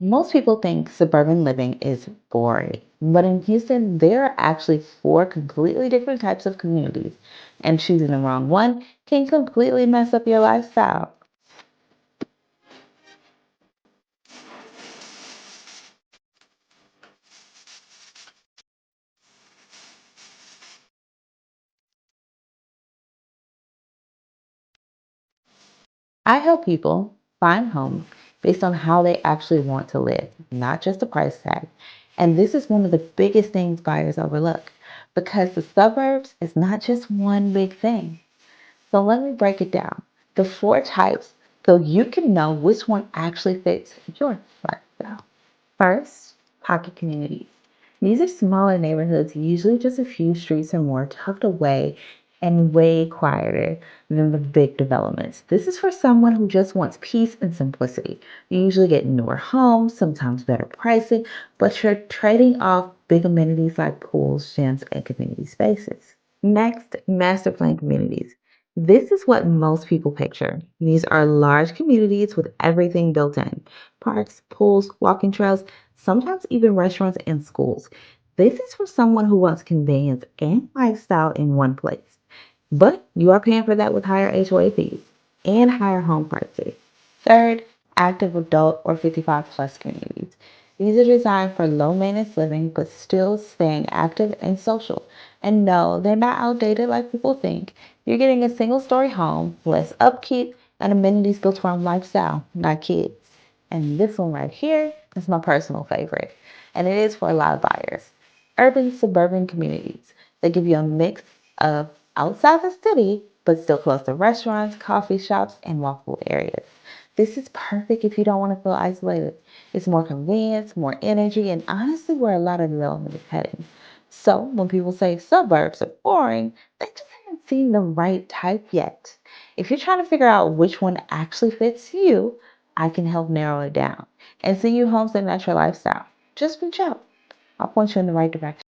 Most people think suburban living is boring, but in Houston, there are actually four completely different types of communities, and choosing the wrong one can completely mess up your lifestyle. I help people find homes based on how they actually want to live, not just the price tag. And this is one of the biggest things buyers overlook because the suburbs is not just one big thing. So let me break it down. The four types so you can know which one actually fits your lifestyle. First, pocket communities. These are smaller neighborhoods, usually just a few streets or more, tucked away and way quieter than the big developments. This is for someone who just wants peace and simplicity. You usually get newer homes, sometimes better pricing, but you're trading off big amenities like pools, gyms, and community spaces. Next, master plan communities. This is what most people picture. These are large communities with everything built in: parks, pools, walking trails, sometimes even restaurants and schools. This is for someone who wants convenience and lifestyle in one place. But you are paying for that with higher HOA fees and higher home prices. Third, active adult or 55 plus communities. These are designed for low maintenance living but still staying active and social. And no, they're not outdated like people think. You're getting a single story home, less upkeep, and amenities built around lifestyle, not kids. And this one right here is my personal favorite. And it is for a lot of buyers. Urban suburban communities. They give you a mix of outside the city, but still close to restaurants, coffee shops, and walkable areas. This is perfect if you don't want to feel isolated. It's more convenience, more energy, and honestly where a lot of development is heading. So when people say suburbs are boring, they just haven't seen the right type yet. If you're trying to figure out which one actually fits you, I can help narrow it down and send you homes that match your lifestyle. Just reach out. I'll point you in the right direction.